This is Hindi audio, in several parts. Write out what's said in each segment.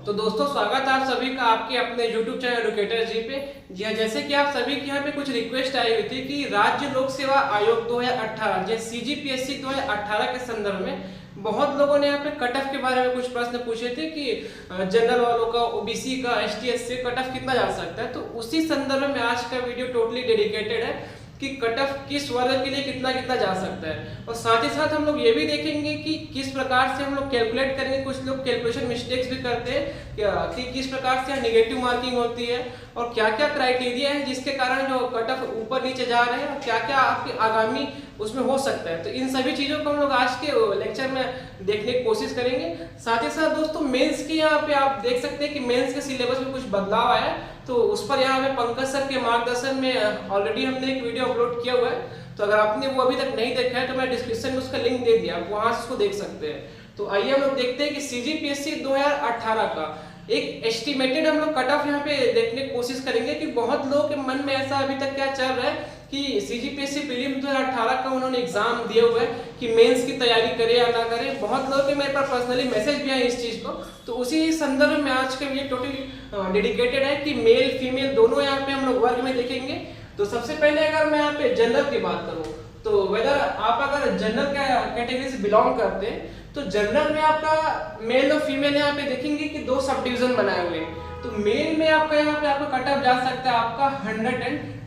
तो दोस्तों स्वागत है आप सभी का आपके अपने YouTube चैनल एडुकेटर जी पे। जी हाँ, जैसे कि आप सभी के यहाँ पे कुछ रिक्वेस्ट आई हुई थी कि राज्य लोक सेवा आयोग 2018 जैसे CGPSC 2018 के संदर्भ में बहुत लोगों ने यहाँ पे कट ऑफ के बारे में कुछ प्रश्न पूछे थे कि जनरल वालों का, ओबीसी का, ST SC कट ऑफ कितना जा सकता है। तो उसी संदर्भ में आज का वीडियो टोटली डेडिकेटेड है कि कट ऑफ किस वर्ग के लिए कितना कितना जा सकता है, और साथ ही साथ हम लोग ये भी देखेंगे कि किस प्रकार से हम लोग कैलकुलेट करेंगे। कुछ लोग कैलकुलेशन मिस्टेक्स भी करते हैं कि किस प्रकार से नेगेटिव मार्किंग होती है और क्या क्या क्राइटेरिया है जिसके कारण जो कट ऑफ ऊपर नीचे जा रहे हैं और क्या क्या आपके आगामी उसमें हो सकता है। तो इन सभी चीज़ों को हम लोग आज के लेक्चर में देखने की कोशिश करेंगे। साथ ही साथ दोस्तों मेंस की यहाँ पे आप देख सकते हैं कि मेंस के सिलेबस में कुछ बदलाव आया है, तो उस पर यहाँ पे पंकज सर के मार्गदर्शन में ऑलरेडी हमने एक वीडियो अपलोड किया हुआ है। तो अगर आपने वो अभी तक नहीं देखा है तो मैं डिस्क्रिप्शन में उसका लिंक दे दिया, आप वहां से उसको देख सकते हैं। तो आइए हम लोग देखते हैं कि CGPSC 2018 का एक एस्टिमेटेड हम लोग कट ऑफ यहाँ पे देखने की कोशिश करेंगे कि बहुत लोगों के मन में ऐसा अभी तक क्या चल रहा है कि CGPSC प्रीलिम्स 2018 का उन्होंने एग्जाम दिया हुआ है कि मेंस की तैयारी करे या ना करे। बहुत लोगों के मेरे पास पर्सनली मैसेज भी आए इस चीज को। तो उसी संदर्भ में आज का ये टोटली डेडिकेटेड है कि मेल फीमेल दोनों यहाँ पे हम लोग वर्ग में देखेंगे। तो सबसे पहले अगर मैं यहाँ पे जनरल की बात करूँ तो वेदर आप अगर जनरल कैटेगरी से बिलोंग करते हैं तो जनरल में आपका मेल और फीमेल यहाँ पे देखेंगे कि दो सब डिवीजन बनाए हुए हैं। तो मेल में आपका यहाँ पे आपका कट ऑफ जा सकता है आपका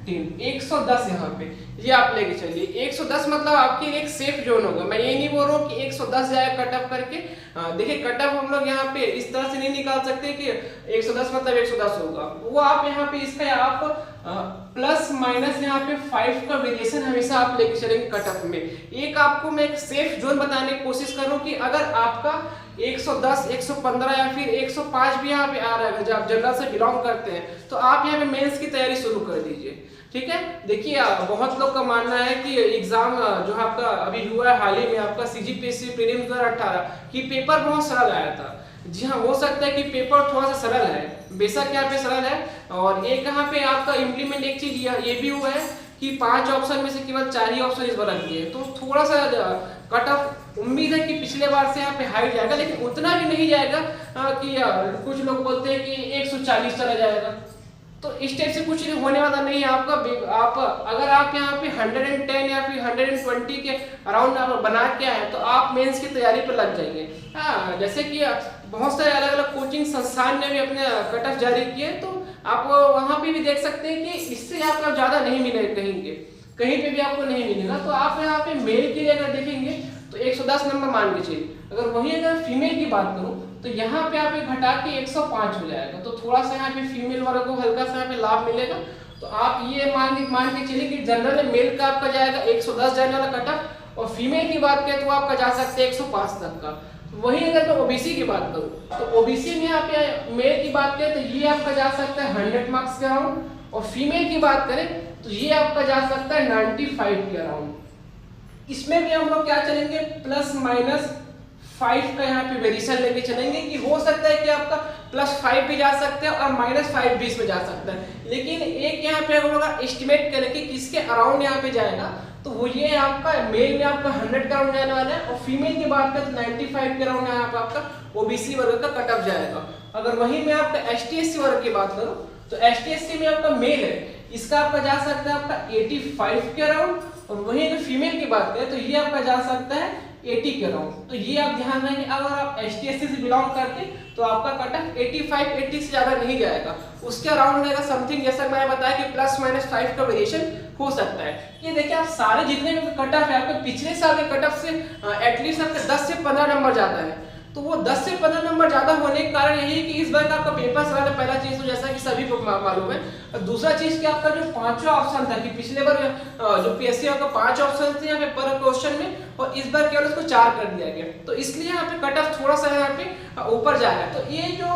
110 यहाँ पे ये आप लेके चलिए। 110 मतलब आपकी एक सेफ जोन होगा। मैं ये नहीं बोल रहा हूँ कि 110 जाएगा कट ऑफ करके। देखिए कट ऑफ हम लोग यहाँ पे इस तरह से नहीं निकाल सकते कि 110 मतलब 110 होगा। वो आप यहाँ पे इसका आप प्लस माइनस यहाँ पे 5 का वेरिएशन हमेशा आप लेके चलेंगे कट ऑफ में। एक आपको मैं एक सेफ जोन बताने की कोशिश कर रहा हूँ कि अगर आपका 110, 115 या फिर 105 भी यहाँ पे आ रहा है, जब आप जनरल से बिलोंग करते हैं तो आप यहाँ पे मेंस की तैयारी शुरू कर दीजिए। ठीक है, देखिए बहुत लोग का मानना है कि एग्जाम जो आपका अभी हुआ है हाल ही में आपका CGPSC प्रीलिम्स 2018 की पेपर बहुत सरल आया था। जी हाँ, हो सकता है कि पेपर थोड़ा सा सरल है, बेशक यहाँ पे सरल है। और एक यहाँ पे आपका इम्प्लीमेंट एक चीज ये भी हुआ है कि 5 ऑप्शन में से केवल 4 ही ऑप्शन इस बार रख दिए, तो थोड़ा सा कट ऑफ उम्मीद है कि पिछले बार से यहाँ पे हाई जाएगा, लेकिन उतना भी नहीं जाएगा कि कुछ लोग बोलते हैं कि 140 चला जाएगा। तो इस टाइप से कुछ होने वाला नहीं है आपका। आप अगर आप यहाँ पे 110 या फिर 120 के अराउंड आप बना के आए तो आप मेंस की तैयारी पर लग जाएंगे। हाँ, जैसे कि बहुत सारे अलग अलग कोचिंग संस्थान ने भी अपने कट ऑफ जारी किए, तो आप वहाँ पे भी देख सकते हैं कि इससे आपका ज्यादा नहीं मिलेगा, कहीं पे भी आपको नहीं मिलेगा। तो आप यहाँ पे मेल के लिए अगर देखेंगे तो 110 नंबर मान के चलिए। अगर वही अगर फीमेल की बात करूं तो यहाँ पे आप घटा के 105 हो जाएगा, तो थोड़ा सा यहाँ पे फीमेल वर्ग को हल्का सा यहाँ पे लाभ मिलेगा। तो आप ये मान के चलिए कि जनरल मेल का आपका जाएगा 110 जनरल कट ऑफ, और फीमेल की बात करें तो आपका जा सकता है 105 तक का। वही अगर मैं ओबीसी की बात करूं तो ओबीसी में आप मेल की बात करें तो ये आपका जा सकता है 100 मार्क्स के अराउंड, और फीमेल की बात करें तो ये आपका जा सकता है 95 के अराउंड। इसमें भी हम लोग क्या चलेंगे, प्लस माइनस 5 का यहाँ पे वेरिएशन लेके चलेंगे कि हो सकता है कि आपका +5 भी जा सकता है और -5 भी इसमें जा सकता है। लेकिन एक यहाँ पे हम लोग एस्टिमेट करें कि किसके अराउंड यहाँ पे जाएगा, तो वो ये आपका मेल में आपका 100 का अराउंड जाने वाला है, और फीमेल की बात करें तो 95 के अराउंड यहाँ पे आपका ओबीसी वर्ग का कट ऑफ जाएगा। अगर वहीं मैं आपका ST SC वर्ग की बात करूं तो ST SC में आपका मेल है, इसका आपका जा सकता है आपका 85 के अराउंड, और वहीं अगर फीमेल की बात करें तो ये आपका जा सकता है 80 के अराउंड। तो ये आप ध्यान रखेंगे, अगर आप ST SC से बिलोंग करते तो आपका कट ऑफ 85 80 से ज्यादा नहीं जाएगा, उसके अराउंड रहेगा समथिंग। जैसा मैंने बताया कि +-5 का वेरिएशन हो सकता है। ये देखिए आप सारे जितने भी कट ऑफ है आपके पिछले साल के कट ऑफ से एटलीस्ट आपके 10 से 15 नंबर ज्यादा है। तो वो 10 से 15 नंबर ज्यादा होने के कारण यही है कि इस बार का आपका पेपर सरल है, पहला चीज तो जैसा कि सभी को मालूम है। और दूसरा चीज कि आपका जो 5वां ऑप्शन था कि पिछले बार जो PSC का 5 ऑप्शन थे यहाँ पे पर क्वेश्चन में, और इस बार केवल उसको 4 कर दिया गया, तो इसलिए यहाँ पे कट ऑफ थोड़ा सा यहाँ पे ऊपर जा रहा है। तो ये जो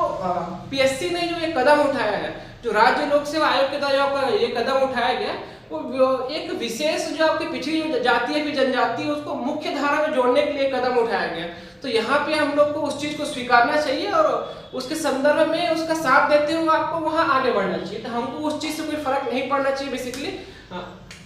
PSC ने जो ये कदम उठाया है, जो राज्य लोक सेवा आयोग के द्वारा ये कदम उठाया गया, वो एक विशेष जो आपकी पिछड़ी जो जाति है, जनजाति है, उसको मुख्य धारा में जोड़ने के लिए कदम उठाया गया। तो यहाँ पे हम लोग को उस चीज को स्वीकारना चाहिए और उसके संदर्भ में उसका साथ देते हुए आपको वहां आगे बढ़ना चाहिए। तो हमको उस चीज से कोई फर्क नहीं पड़ना चाहिए बेसिकली।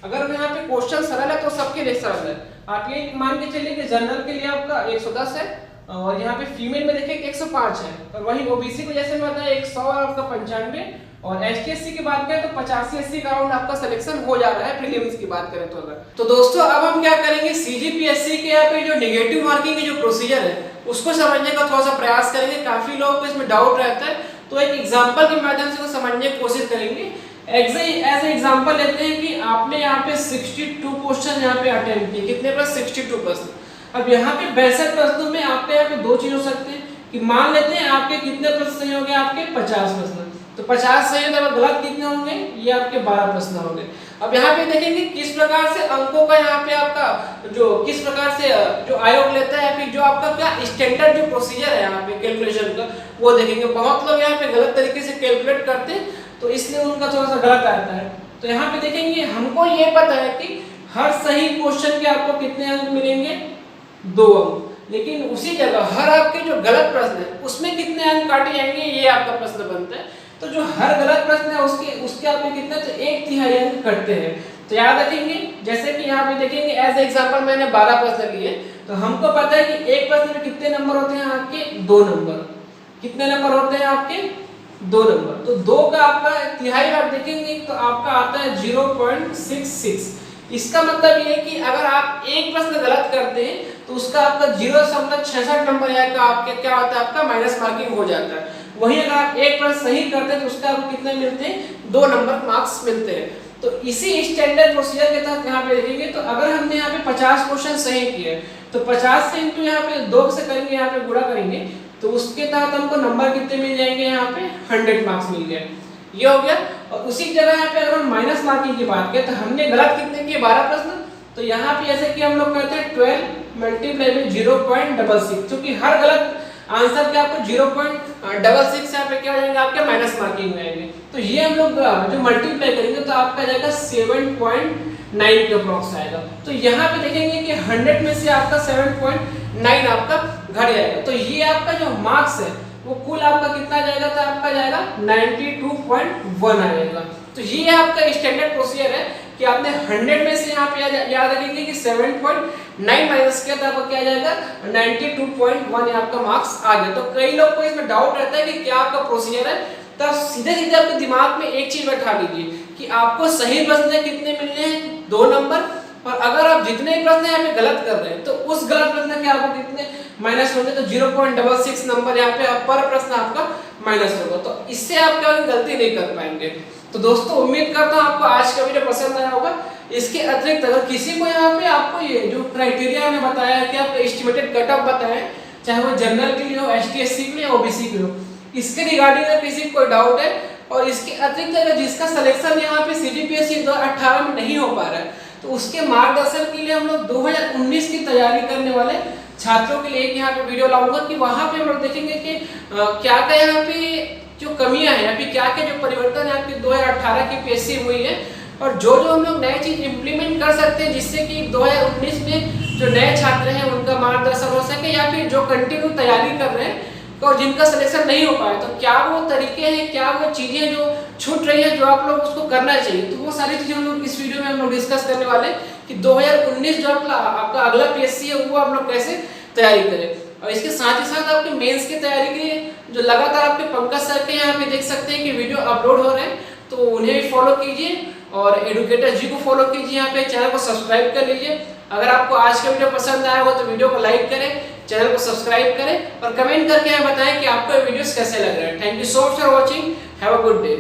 अगर यहाँ पे क्वेश्चन सरल है तो सबके लिए सरल है। आप ये मान के चलिए कि जनरल के लिए आपका 110 है, और यहाँ पे फीमेल में देखिए 105 है, और वहीं ओबीसी को जैसे मैं बताया 100 और आपका 95, और एसटी/एससी की बात करें तो 85-80 का राउंड आपका सिलेक्शन हो जा रहा है प्रीलिम्स की बात करें तो। अगर तो दोस्तों अब हम क्या करेंगे, सीजीपीएससी के यहाँ पे जो नेगेटिव मार्किंग के जो प्रोसीजर है उसको समझने का थोड़ा सा प्रयास करेंगे। काफी लोगों को इसमें डाउट रहता है, तो एक एग्जाम्पल के माध्यम से समझने की कोशिश करेंगे। एज एग्जाम्पल लेते हैं कि आपने यहाँ पे 62 क्वेश्चन यहाँ पे अटेम्प्ट किए, कितने प्लस 62 प्रश्न। अब यहाँ पे 62 प्रश्नों में आपके यहाँ पे दो चीज हो सकते हैं कि मान लेते हैं आपके कितने प्रश्न सही हो गए, आपके 50 प्रश्न, तो 50 सही है तो गलत कितने होंगे, ये आपके 12 प्रश्न होंगे। अब यहाँ पे देखेंगे किस प्रकार से अंकों का यहाँ पे आपका जो किस प्रकार से जो आयोग लेता है, फिर जो आपका क्या स्टैंडर्ड जो प्रोसीजर है यहाँ पे कैलकुलेशन का वो देखेंगे। बहुत लोग यहाँ पे गलत तरीके से कैलकुलेट करते हैं तो इसलिए उनका थोड़ा सा गलत आता है। तो यहाँ पे देखेंगे हमको ये पता है कि हर सही क्वेश्चन के आपको कितने अंक मिलेंगे, 2 अंक, लेकिन उसी जगह हर आपके जो गलत प्रश्न है उसमें कितने अंक काटे जाएंगे, ये आपका प्रश्न बनता है। तो जो हर गलत प्रश्न है उसके आपके कितने, तो 1/3 अंक कटते हैं। तो याद रखेंगे, जैसे कि यहाँ पे देखेंगे एज एग्जांपल मैंने 12 प्रश्न लिए, तो हमको पता है कि एक प्रश्न में कितने नंबर होते हैं आपके, 2 नंबर। कितने नंबर होते हैं आपके, 2 नंबर। तो 2 का आपका तिहाई आप देखेंगे तो आपका आता है 0.66। इसका मतलब ये है कि अगर आप एक प्रश्न गलत करते हैं तो उसका आपका 0.66 नंबर का आपके क्या होता है, आपका माइनस मार्किंग हो जाता है। वहीं अगर आप एक प्रश्न सही करते हैं तो उसका आपको कितने मिलते हैं, 2 नंबर मार्क्स मिलते हैं। तो इसी स्टैंडर्ड प्रोसीजर के तहत यहाँ पे देखेंगे तो अगर हमने यहाँ पे 50 क्वेश्चन सही किए तो 50 से इंटू यहाँ पे 2 से करेंगे, यहाँ पे गुणा करेंगे, तो उसके तहत हमको नंबर कितने मिल जाएंगे, यहाँ पे 100 मार्क्स मिल गए। ये हो गया। और उसी जगह यहाँ पे अगर हम माइनस मार्किंग की बात करें तो हमने गलत कितने किए, 12 प्रश्न। तो यहाँ पे जैसे कि हम लोग कहते हैं 12 मल्टीप्लाई में 0.66, क्योंकि हर गलत आंसर के आपको 0.66 यहाँ पे क्या हो जाएंगे, आपके माइनस मार्किंग में आएंगे। तो ये हम लोग जो मल्टीप्लाई करेंगे तो आपका जाएगा 7.9 के अप्रॉक्स आएगा। तो यहाँ पे देखेंगे कि 100 में से आपका 7.9 आपका घट जाएगा। तो ये आपका जो मार्क्स है वो कुल आपका कितना जाएगा, तो आपका जाएगा 92.1 आ जाएगा। तो ये आपका स्टैंडर्ड प्रोसीजर है कि आपने 100 में से यहाँ पे याद रखेंगे कि 7.9 माइनस किया तो आपका क्या जाएगा, 92.1 आपका मार्क्स आ गया। तो कई लोग को इसमें डाउट रहता है कि क्या आपका प्रोसीजर है, तो सीधे सीधे आपके दिमाग में एक चीज बैठा लीजिए कि आपको सही प्रश्न कितने मिलने हैं, 2 नंबर, और अगर आप जितने प्रश्न यहाँ पे गलत कर रहे हैं तो उस गलत प्रश्न के आपको कितने माइनस होंगे, तो 0.66 नंबर यहाँ पे पर प्रश्न आपका माइनस होगा। तो इससे आप क्या गलती नहीं कर पाएंगे। तो दोस्तों उम्मीद करता हूँ आपको आज का वीडियो पसंद आया होगा। इसके अतिरिक्त अगर किसी को यहाँ पे आपको ये जो क्राइटेरिया मैंने बताया है कि आपका एस्टिमेटेड कट ऑफ बताएं, चाहे वो जनरल के लिए हो, एसटी/एससी के लिए, ओबीसी के लिए हो, इसके रिगार्डिंग अगर किसी को कोई डाउट है, और इसके अतिरिक्त अगर जिसका सिलेक्शन यहाँ पे सीजीपीएससी 2018 में नहीं हो पा रहा है तो उसके मार्गदर्शन के लिए हम लोग 2019 की तैयारी करने वाले छात्रों के लिए यहाँ पे वीडियो लाऊंगा कि वहाँ पे हम लोग देखेंगे कि क्या क्या यहाँ पे जो कमियां हैं, अभी क्या क्या जो परिवर्तन है आपकी 2018 की पीएससी हुई है, और जो हम लोग नए चीज इंप्लीमेंट कर सकते हैं जिससे कि 2019 में जो नए छात्र हैं उनका मार्गदर्शन हो सके, या फिर जो कंटिन्यू तैयारी कर रहे हैं और जिनका सिलेक्शन नहीं हो पाया, तो क्या वो तरीके हैं, क्या वो चीजें जो छूट रही है जो आप लोग उसको करना चाहिए। तो वो सारी चीजें हम लोग इस वीडियो में हम लोग डिस्कस करने वाले हैं कि 2019 जो आपका अगला पीएससी है वो हम लोग कैसे तैयारी करें। और इसके साथ ही साथ आपके मेंस की तैयारी के लिए जो लगातार आपके पंकज सर के यहाँ पे देख सकते हैं कि वीडियो अपलोड हो रहे हैं, तो उन्हें भी फॉलो कीजिए और एडुकेटर जी को फॉलो कीजिए। यहाँ पे चैनल को सब्सक्राइब कर लीजिए। अगर आपको आज का वीडियो पसंद आया हो तो वीडियो को लाइक करें, चैनल को सब्सक्राइब करें और कमेंट करके बताएं कि आपको वीडियोस कैसे लग रहे हैं। Thank you so much for watching, have a good day.